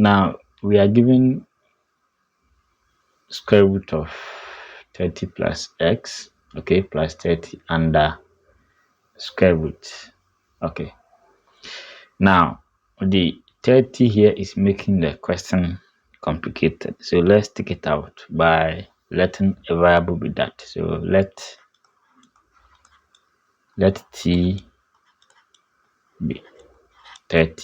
Now we are given square root of 30 plus x, okay, plus 30 under square root. Okay, now the 30 here is making the question complicated, so let's take it out by letting a variable be that. So let t be 30.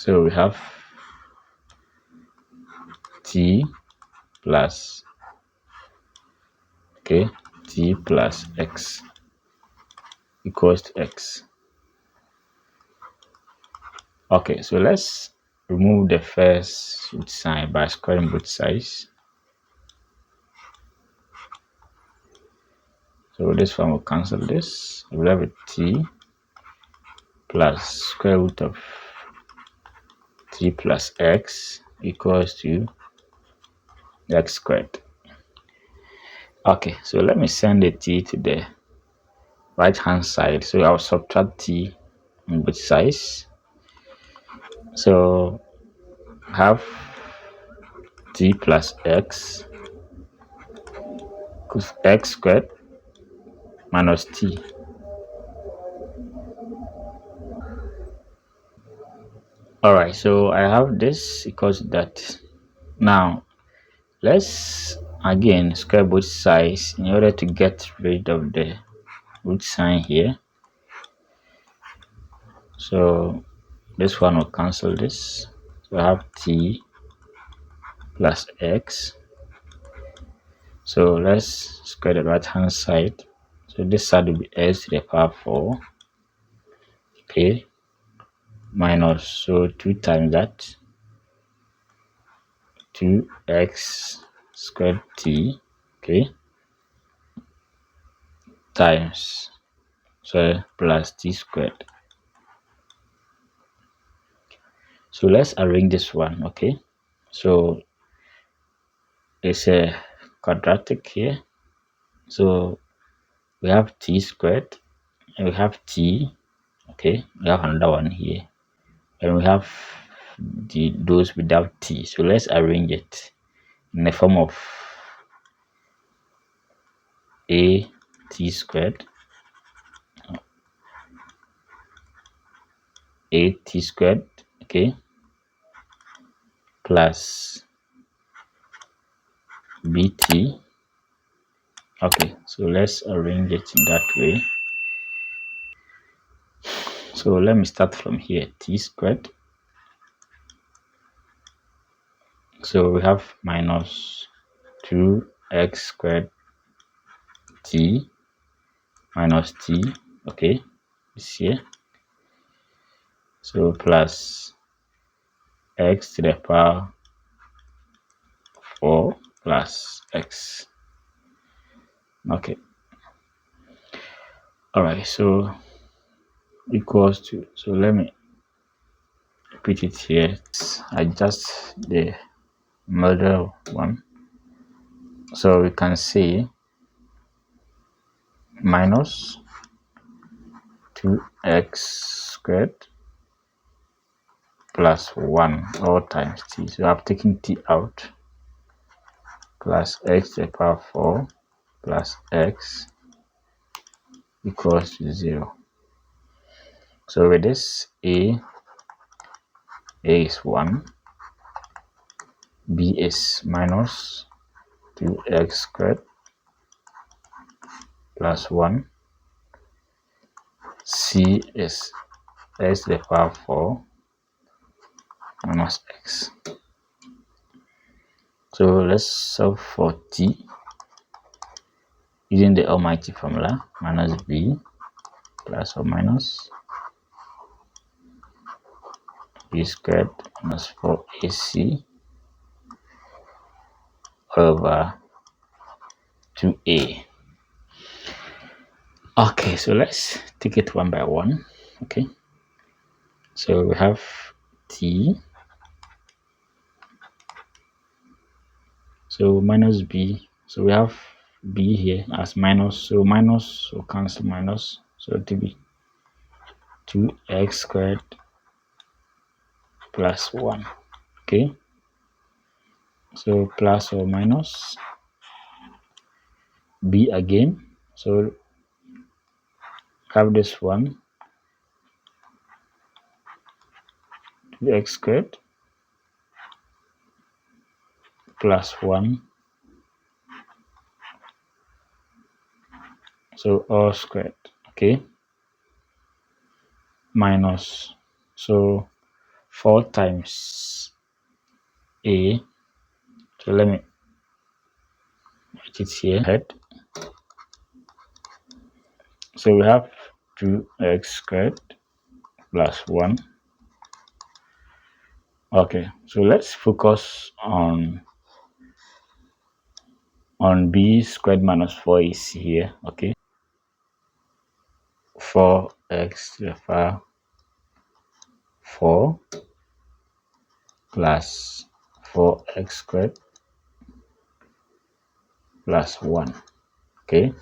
So we have t plus, okay, t plus x equals to x. Okay, so let's remove the first root sign by squaring both sides. So this one will cancel this. We'll have a t plus square root of t plus x equals to x squared. Okay, so let me send the t to the right hand side. So I'll subtract t on both sides. So have t plus x equals x squared minus t. All right, so I have this equals that. Now let's again square both sides in order to get rid of the root sign here. So this one will cancel this. So I have t plus x. So let's square the right hand side. So this side will be x to the power 4. Okay. Minus, so 2 times that. 2x squared t. Okay. Times, so plus t squared. So let's arrange this one. Okay. So it's a quadratic here. So we have t squared and we have t. Okay, we have another one here, and we have those without t. So let's arrange it in the form of a t squared, okay, plus bt. Okay, so let's arrange it in that way. So let me start from here. T squared. So we have minus 2x squared t minus t. Okay, this here. So plus x to the power 4 plus x. Okay. All right. So equals to. So let me repeat it here. Adjust the middle one. So we can say minus 2x squared plus 1 all times t. So I've taken t out, plus x to the power 4 plus x equals to 0. So with this, a is 1, b is minus 2x squared plus 1, c is x to the power 4 minus x. So let's solve for t using the almighty formula, minus b plus or minus b squared minus 4ac over 2a. Okay, so let's take it one by one. Okay, so we have t, so minus b, so we have b here as minus, so minus will cancel minus, so it will be 2x squared plus 1. Okay, so plus or minus b again. So have this one, 2x squared plus 1, so all squared. Okay, minus, so 4 times a, so let me write it here, head. So we have 2x squared plus 1. Okay, so let's focus on b squared minus 4 is here. Okay, 4x to the power 4 plus 4x squared plus 1. Okay,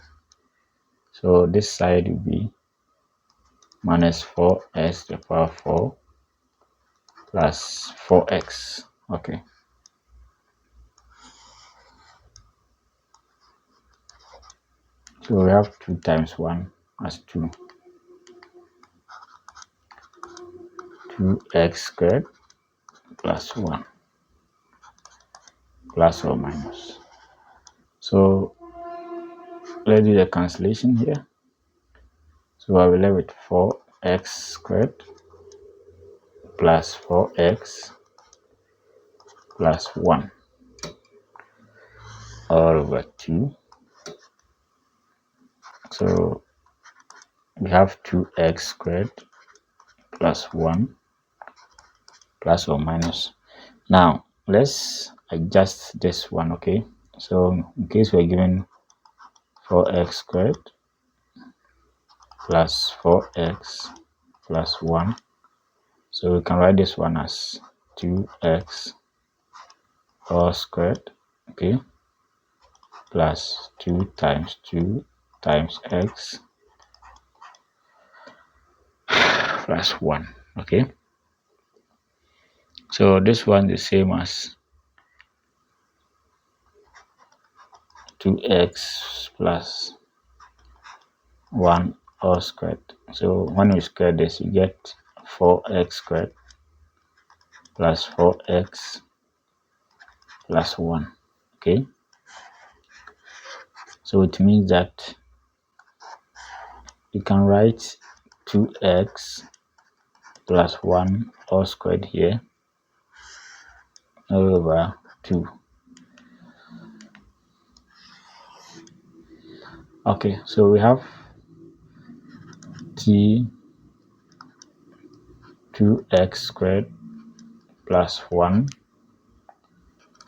so this side will be minus 4x to the power 4 plus 4x. Okay, so we have 2 times 1 as 2. 2x squared plus 1 plus or minus. So let's do the cancellation here. So I will leave it 4x squared plus 4x plus 1 all over 2. So we have 2x squared plus 1 plus or minus. Now let's adjust this one. Okay, so in case we're given 4x squared plus 4x plus 1, so we can write this one as 2x all squared, okay, plus 2 times 2 times x plus 1. Okay, so this one is the same as 2x plus 1 all squared. So when we square this, you get 4x squared plus 4x plus 1. Okay, so it means that you can write 2x plus 1 all squared here all over 2. Okay, so we have t 2x squared plus 1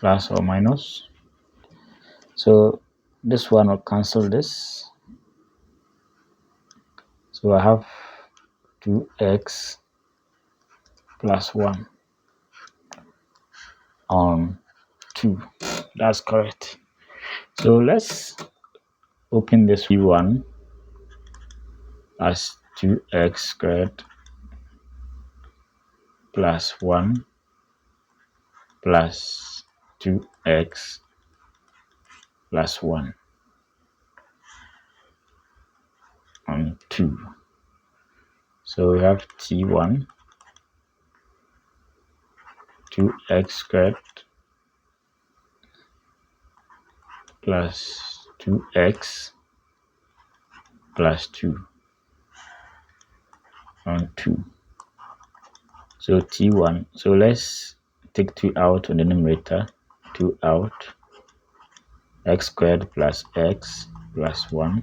plus or minus. So this one will cancel this. So I have 2x plus 1 on 2. That's correct. So let's open this one as 2x squared plus 1 plus 2x plus 1 on 2. So we have t1 2x squared plus 2x plus 2 on 2. So t1, so let's take 2 out on the numerator, 2 out, x squared plus x plus 1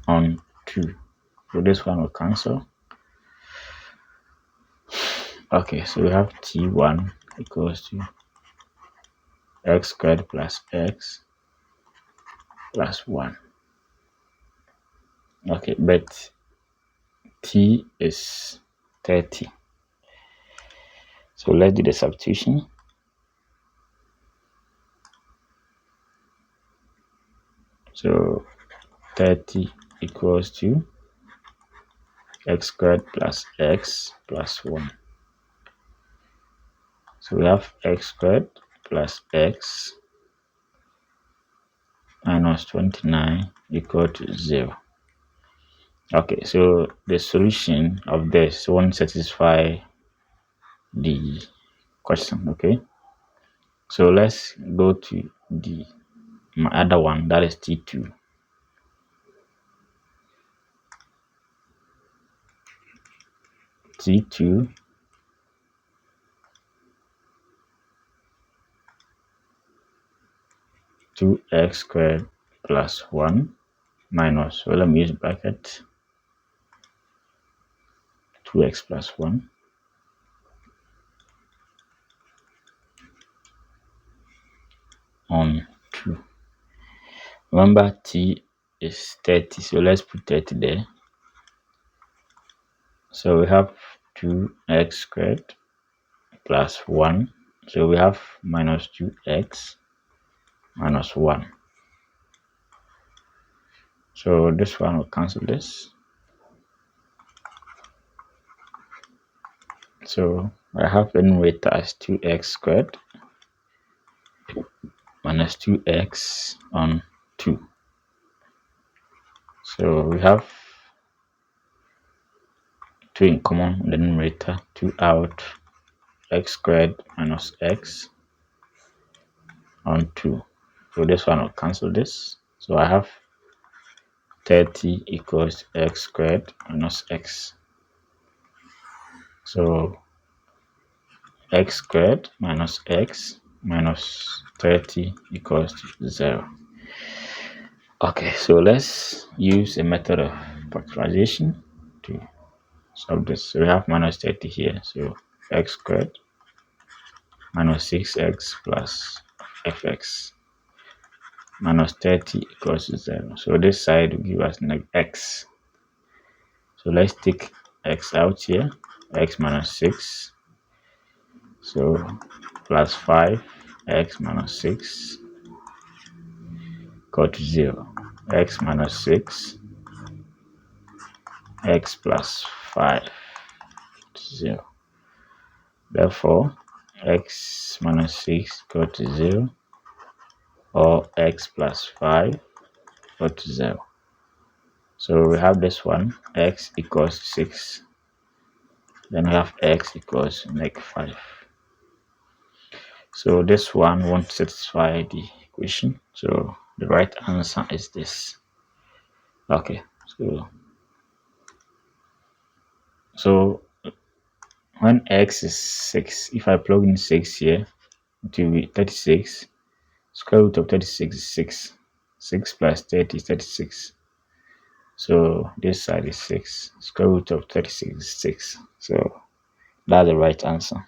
on 2. So this one will cancel. Okay, so we have t1 equals to x squared plus x plus 1. Okay, but t is 30. So let's do the substitution. So 30 equals to x squared plus x plus 1. So we have x squared plus x minus 29 equal to 0. Okay, so the solution of this won't satisfy the question. Okay, so let's go to the other one, that is T2. T2 2x squared plus 1 minus, well, let me use bracket, 2x plus 1 on 2. Remember, t is 30, so let's put 30 there. So we have 2x squared plus 1. So we have minus 2x minus 1. So this one will cancel this. So I have the numerator as 2x squared minus 2x on 2. So we have 2 in common in the numerator, 2 out, x squared minus x on 2. So this one will cancel this. So I have 30 equals x squared minus x. So x squared minus x minus 30 equals to 0. Okay, so let's use a method of factorization to solve this. So we have minus 30 here. So x squared minus 6x plus fx minus 30 equals to 0. So this side will give us x. So let's take x out here. X minus 6. So plus 5, x minus 6 equal to 0. X minus 6, x plus 5 to 0. Therefore, x minus 6 equal to 0, or x plus 5 equal to 0. So we have this one, x equals 6. Then we have x equals -5. So this one won't satisfy the equation. So the right answer is this. Okay, so when x is 6, if I plug in 6 here, it will be 36. Square root of 36 is 6. 6 plus 30 is 36. So this side is 6. Square root of 36 is 6. So that's the right answer.